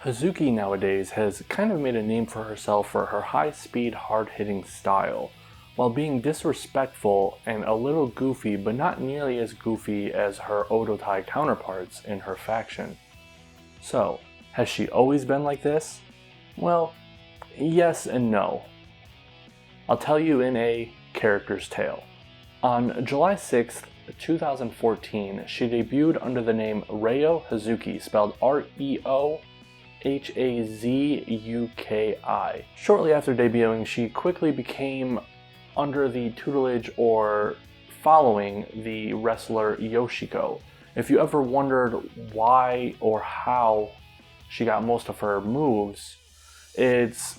Hazuki nowadays has kind of made a name for herself for her high-speed, hard-hitting style, while being disrespectful and a little goofy, but not nearly as goofy as her Odotai counterparts in her faction. So, has she always been like this? Well, yes and no. I'll tell you in a character's tale. On July 6th, 2014, she debuted under the name Reo Hazuki, spelled R-E-O Hazuki. Shortly after debuting, she quickly became under the tutelage or following the wrestler Yoshiko. If you ever wondered why or how she got most of her moves, it's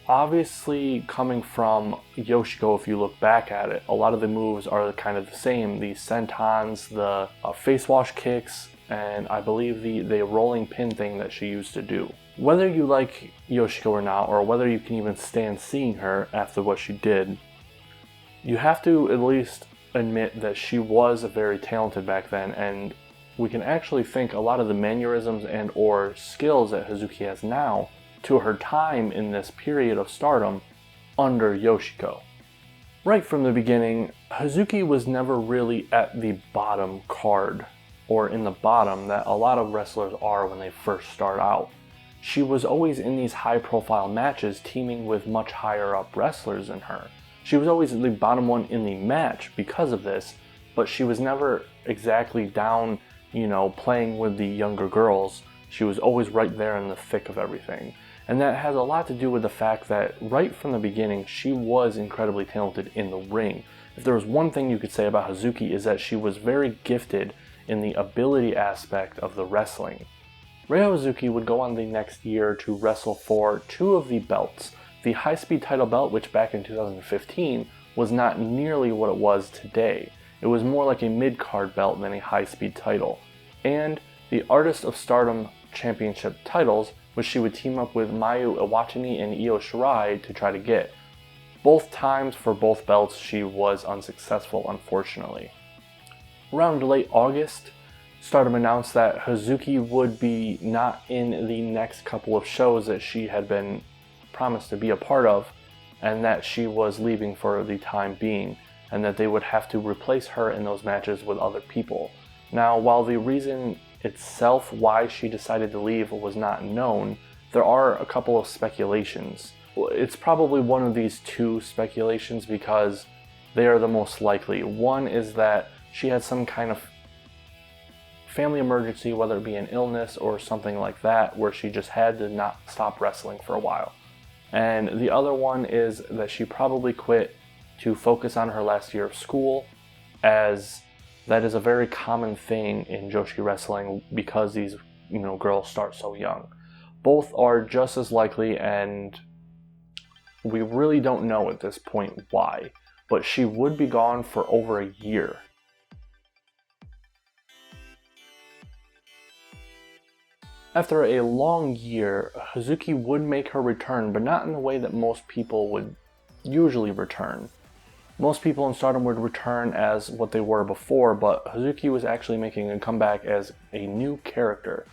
obviously coming from Yoshiko. If you look back at it, a lot of the moves are kind of the same. The sentons, the face wash kicks, and I believe the rolling pin thing that she used to do. Whether you like Yoshiko or not, or whether you can even stand seeing her after what she did, you have to at least admit that she was very talented back then, and we can actually think a lot of the mannerisms and or skills that Hazuki has now to her time in this period of stardom under Yoshiko. Right from the beginning, Hazuki was never really at the bottom card, or in the bottom that a lot of wrestlers are when they first start out. She was always in these high-profile matches teaming with much higher-up wrestlers than her. She was always the bottom one in the match because of this, but she was never exactly down, playing with the younger girls. She was always right there in the thick of everything. And that has a lot to do with the fact that right from the beginning, she was incredibly talented in the ring. If there was one thing you could say about Hazuki, is that she was very gifted in the ability aspect of the wrestling. Reo Hazuki would go on the next year to wrestle for two of the belts. The high-speed title belt, which back in 2015 was not nearly what it was today. It was more like a mid-card belt than a high-speed title. And the Artist of Stardom Championship titles, which she would team up with Mayu Iwatani and Io Shirai to try to get. Both times for both belts she was unsuccessful, unfortunately. Around late August, Stardom announced that Hazuki would be not in the next couple of shows that she had been promised to be a part of, and that she was leaving for the time being, and that they would have to replace her in those matches with other people. Now, while the reason itself why she decided to leave was not known, there are a couple of speculations. It's probably one of these two speculations because they are the most likely. One is that she had some kind of family emergency, whether it be an illness or something like that, where she just had to not stop wrestling for a while. And the other one is that she probably quit to focus on her last year of school, as that is a very common thing in Joshi wrestling because these, girls start so young. Both are just as likely, and we really don't know at this point why, but she would be gone for over a year. After a long year, Hazuki would make her return, but not in the way that most people would usually return. Most people in Stardom would return as what they were before, but Hazuki was actually making a comeback as a new character.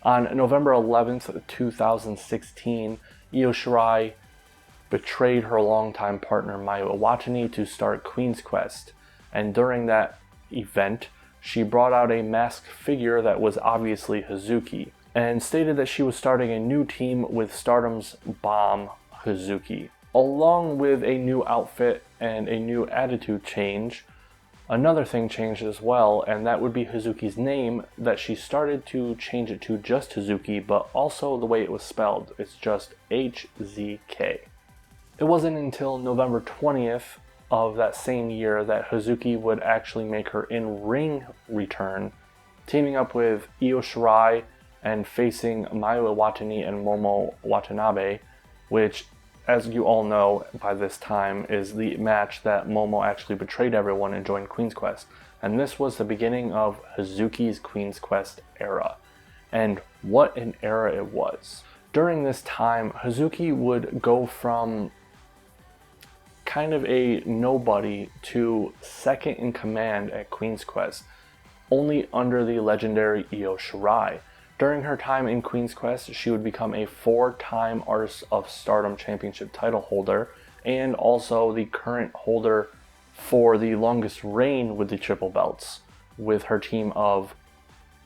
On November 11th, 2016, Io Shirai betrayed her longtime partner Mayu Iwatani to start Queen's Quest, and during that event, she brought out a masked figure that was obviously Hazuki, and stated that she was starting a new team with Stardom's Bomb Hazuki. Along with a new outfit and a new attitude change, another thing changed as well, and that would be Hazuki's name, that she started to change it to just Hazuki, but also the way it was spelled. It's just HZK. It wasn't until November 20th of that same year that Hazuki would actually make her in-ring return, teaming up with Io Shirai and facing Mayu Iwatani and Momo Watanabe, which, as you all know by this time, is the match that Momo actually betrayed everyone and joined Queen's Quest. And this was the beginning of Hazuki's Queen's Quest era. And what an era it was. During this time, Hazuki would go from kind of a nobody to second in command at Queen's Quest, only under the legendary Io Shirai. During her time in Queen's Quest, she would become a 4-time Artists of Stardom Championship title holder and also the current holder for the longest reign with the triple belts, with her team of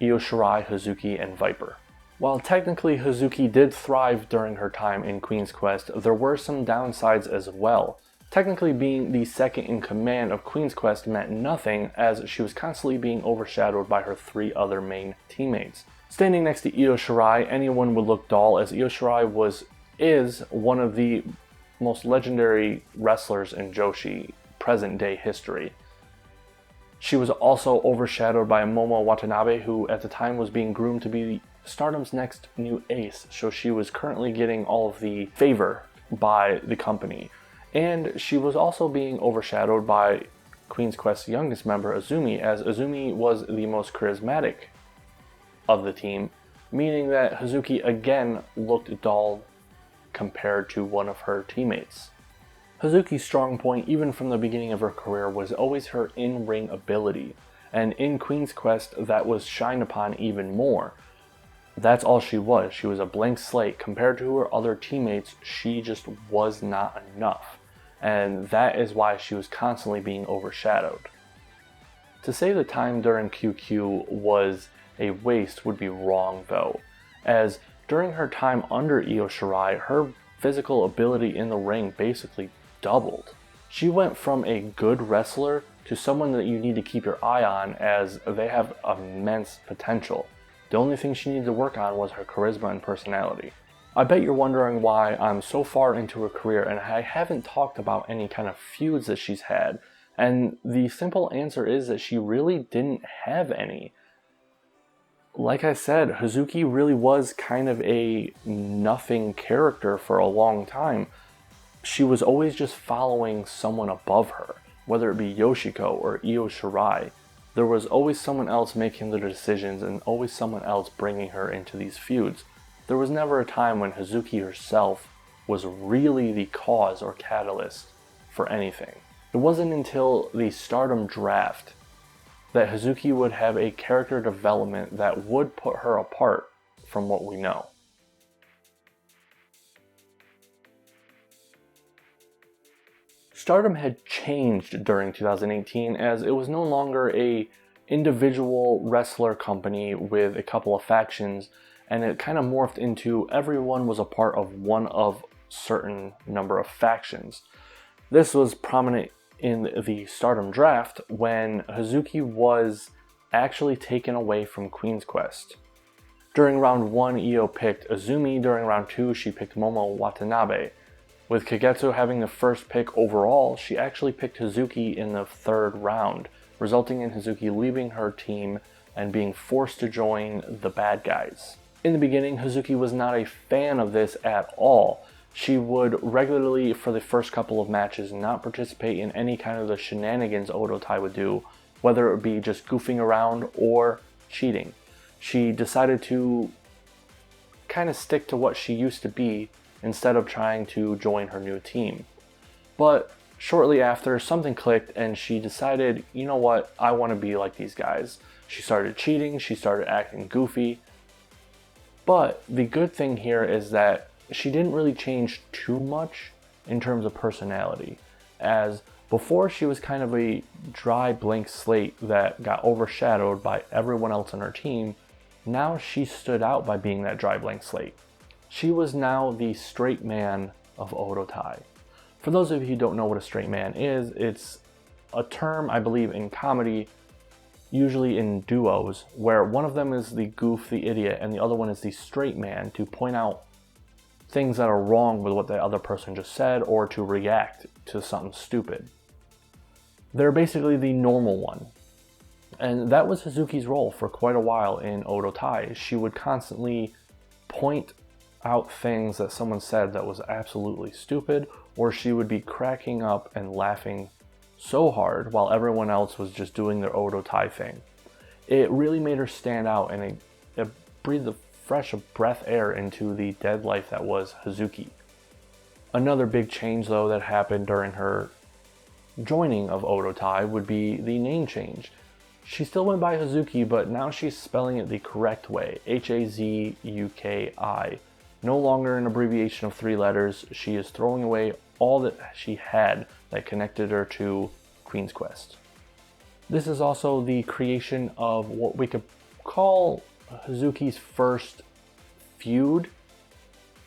Io Shirai, Hazuki, and Viper. While technically Hazuki did thrive during her time in Queen's Quest, there were some downsides as well. Technically being the second in command of Queen's Quest meant nothing, as she was constantly being overshadowed by her 3 other main teammates. Standing next to Io Shirai, anyone would look dull, as Io Shirai is one of the most legendary wrestlers in Joshi present day history. She was also overshadowed by Momo Watanabe, who at the time was being groomed to be Stardom's next new ace, so she was currently getting all of the favor by the company. And she was also being overshadowed by Queen's Quest's youngest member, Azumi, as Azumi was the most charismatic of the team, meaning that Hazuki again looked dull compared to one of her teammates. Hazuki's strong point, even from the beginning of her career, was always her in-ring ability, and in Queen's Quest that was shined upon even more. That's all she was. She was a blank slate. Compared to her other teammates, she just was not enough, and that is why she was constantly being overshadowed. To say the time during QQ was a waste would be wrong though, as during her time under Io Shirai, her physical ability in the ring basically doubled. She went from a good wrestler to someone that you need to keep your eye on, as they have immense potential. The only thing she needed to work on was her charisma and personality. I bet you're wondering why I'm so far into her career and I haven't talked about any kind of feuds that she's had, and the simple answer is that she really didn't have any. Like I said, Hazuki really was kind of a nothing character for a long time. She was always just following someone above her, whether it be Yoshiko or Io Shirai. There was always someone else making the decisions and always someone else bringing her into these feuds. There was never a time when Hazuki herself was really the cause or catalyst for anything. It wasn't until the Stardom draft that Hazuki would have a character development that would put her apart from what we know. Stardom had changed during 2018, as it was no longer a individual wrestler company with a couple of factions, and it kind of morphed into everyone was a part of one of certain number of factions. This was prominent in the Stardom draft when Hazuki was actually taken away from Queen's Quest. During round 1, Io picked Azumi. During round 2, she picked Momo Watanabe. With Kagetsu having the first pick overall, she actually picked Hazuki in the 3rd round, resulting in Hazuki leaving her team and being forced to join the bad guys. In the beginning, Hazuki was not a fan of this at all. She would regularly, for the first couple of matches, not participate in any kind of the shenanigans Odotai would do, whether it be just goofing around or cheating. She decided to kind of stick to what she used to be instead of trying to join her new team. But shortly after, something clicked and she decided, you know what, I want to be like these guys. She started cheating, she started acting goofy. But the good thing here is that she didn't really change too much in terms of personality, as before she was kind of a dry blank slate that got overshadowed by everyone else on her team. Now she stood out by being that dry blank slate. She was now the straight man of Odotai. For those of you who don't know what a straight man is, it's a term, I believe, in comedy, usually in duos, where one of them is the goof, the idiot, and the other one is the straight man, to point out things that are wrong with what the other person just said or to react to something stupid. They're basically the normal one. And that was Hazuki's role for quite a while in Odotai. She would constantly point out things that someone said that was absolutely stupid, or she would be cracking up and laughing so hard while everyone else was just doing their Odotai thing. It really made her stand out, and it breathed a fresh breath air into the dead life that was Hazuki. Another big change though that happened during her joining of Odotai would be the name change. She still went by Hazuki, but now she's spelling it the correct way, Hazuki. No longer an abbreviation of 3 letters. She is throwing away all that she had that connected her to Queen's Quest. This is also the creation of what we could call Hazuki's first feud.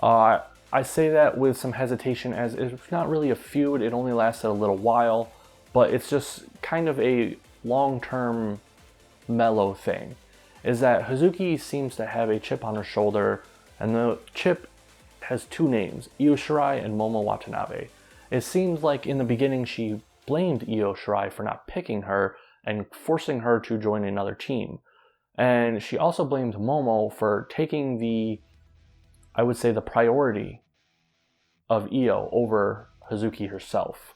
I say that with some hesitation, as it's not really a feud, it only lasted a little while, but it's just kind of a long-term mellow thing, is that Hazuki seems to have a chip on her shoulder, and the chip has 2 names, Io Shirai and Momo Watanabe. It seems like in the beginning she blamed Io Shirai for not picking her and forcing her to join another team. And she also blamed Momo for taking the, I would say, the priority of Io over Hazuki herself.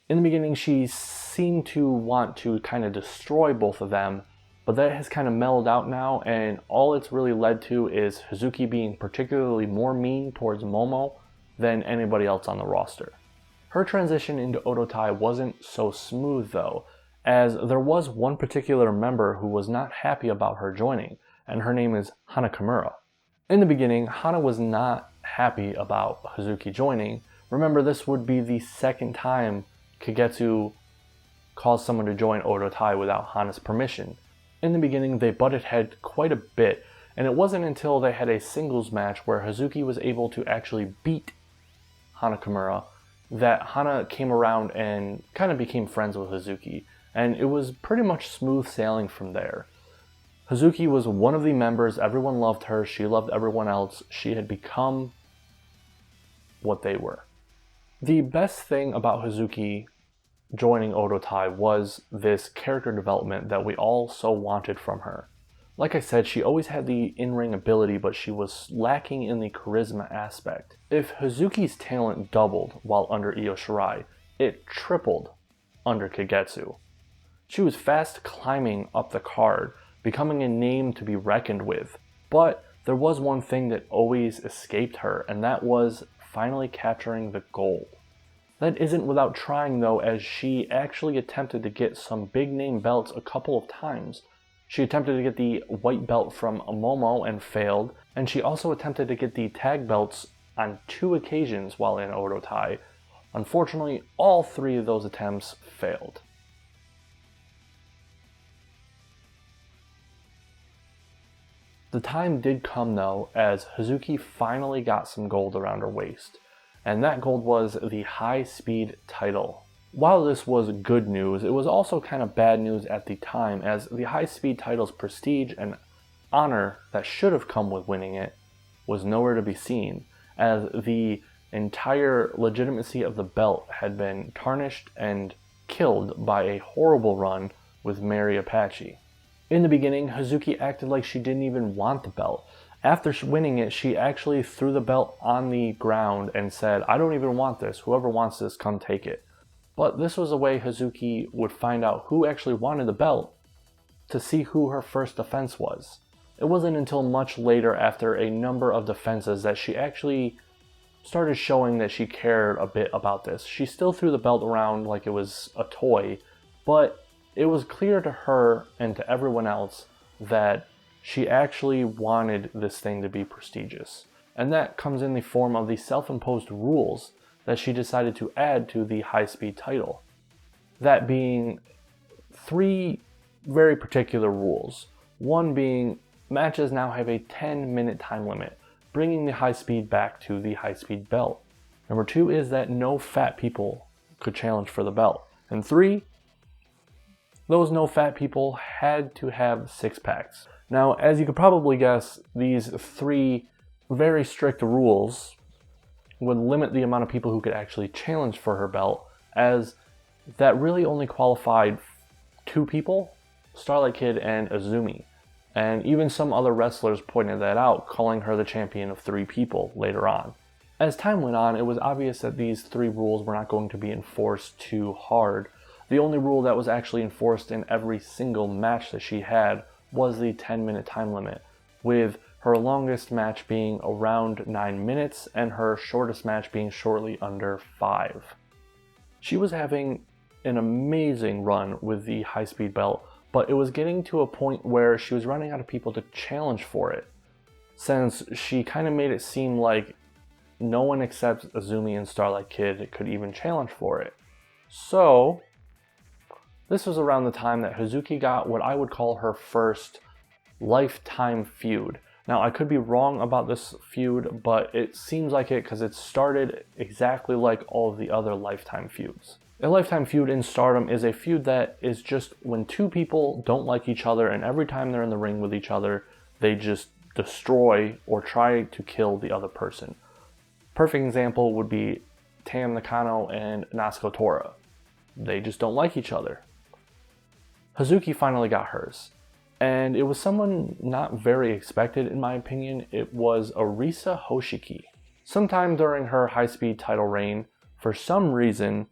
In the beginning, she seemed to want to kind of destroy both of them, but that has kind of mellowed out now, and all it's really led to is Hazuki being particularly more mean towards Momo than anybody else on the roster. Her transition into Odotai wasn't so smooth though, as there was one particular member who was not happy about her joining, and her name is Hana Kimura. In the beginning, Hana was not happy about Hazuki joining. Remember, this would be the second time Kagetsu caused someone to join Odotai without Hana's permission. In the beginning, they butted heads quite a bit, and it wasn't until they had a singles match where Hazuki was able to actually beat Hana Kimura that Hana came around and kind of became friends with Hazuki, and it was pretty much smooth sailing from there. Hazuki was one of the members, everyone loved her, she loved everyone else, she had become what they were. The best thing about Hazuki joining Odotai was this character development that we all so wanted from her. Like I said, she always had the in-ring ability, but she was lacking in the charisma aspect. If Hazuki's talent doubled while under Io Shirai, it tripled under Kagetsu. She was fast climbing up the card, becoming a name to be reckoned with. But there was one thing that always escaped her, and that was finally capturing the gold. That isn't without trying though, as she actually attempted to get some big name belts a couple of times. She attempted to get the white belt from Momo and failed, and she also attempted to get the tag belts on 2 occasions while in Odotai. Unfortunately, all 3 of those attempts failed. The time did come though, as Hazuki finally got some gold around her waist, and that gold was the high-speed title. While this was good news, it was also kind of bad news at the time, as the high-speed title's prestige and honor that should have come with winning it was nowhere to be seen, as the entire legitimacy of the belt had been tarnished and killed by a horrible run with Mary Apache. In the beginning, Hazuki acted like she didn't even want the belt. After winning it, she actually threw the belt on the ground and said, "I don't even want this. Whoever wants this, come take it." But this was a way Hazuki would find out who actually wanted the belt to see who her first defense was. It wasn't until much later, after a number of defenses, that she actually started showing that she cared a bit about this. She still threw the belt around like it was a toy, but it was clear to her and to everyone else that she actually wanted this thing to be prestigious. And that comes in the form of the self-imposed rules that she decided to add to the high-speed title. That being 3 very particular rules. One being, matches now have a 10-minute time limit, bringing the high-speed back to the high-speed belt. Number 2 is that no fat people could challenge for the belt. And 3, those no fat people had to have 6-packs. Now, as you could probably guess, these 3 very strict rules would limit the amount of people who could actually challenge for her belt, as that really only qualified 2 people, Starlight Kid and Azumi. And even some other wrestlers pointed that out, calling her the champion of 3 people later on. As time went on, it was obvious that these 3 rules were not going to be enforced too hard. The only rule that was actually enforced in every single match that she had was the 10-minute time limit, with her longest match being around 9 minutes and her shortest match being shortly under 5. She was having an amazing run with the high-speed belt, but it was getting to a point where she was running out of people to challenge for it, since she kind of made it seem like no one except Azumi and Starlight Kid could even challenge for it. So, this was around the time that Hazuki got what I would call her first lifetime feud. Now, I could be wrong about this feud, but it seems like it because it started exactly like all of the other lifetime feuds. A lifetime feud in Stardom is a feud that is just when two people don't like each other, and every time they're in the ring with each other, they just destroy or try to kill the other person. Perfect example would be Tam Nakano and Natsuko Tora. They just don't like each other. Hazuki finally got hers, and it was someone not very expected in my opinion. It was Arisa Hoshiki. Sometime during her high-speed title reign, for some reason,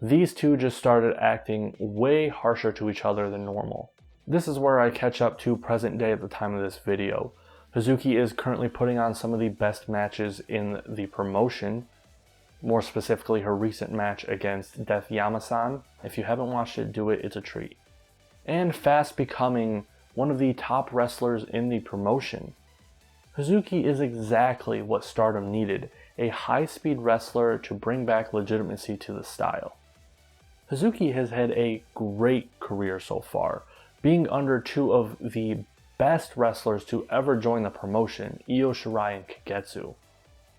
these two just started acting way harsher to each other than normal. This is where I catch up to present day at the time of this video. Hazuki is currently putting on some of the best matches in the promotion, more specifically her recent match against Death Yama-san. If you haven't watched it, do it, it's a treat. And fast becoming one of the top wrestlers in the promotion. Hazuki is exactly what Stardom needed, a high-speed wrestler to bring back legitimacy to the style. Hazuki has had a great career so far, being under two of the best wrestlers to ever join the promotion, Io Shirai and Kagetsu.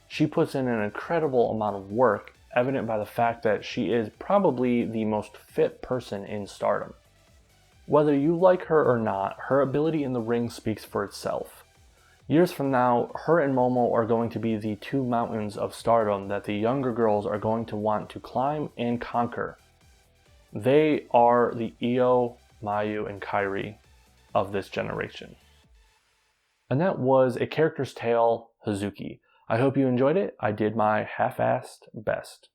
She puts in an incredible amount of work, evident by the fact that she is probably the most fit person in Stardom. Whether you like her or not, her ability in the ring speaks for itself. Years from now, her and Momo are going to be the two mountains of Stardom that the younger girls are going to want to climb and conquer. They are the Io, Mayu, and Kairi of this generation. And that was A Character's Tale, Hazuki. I hope you enjoyed it. I did my half-assed best.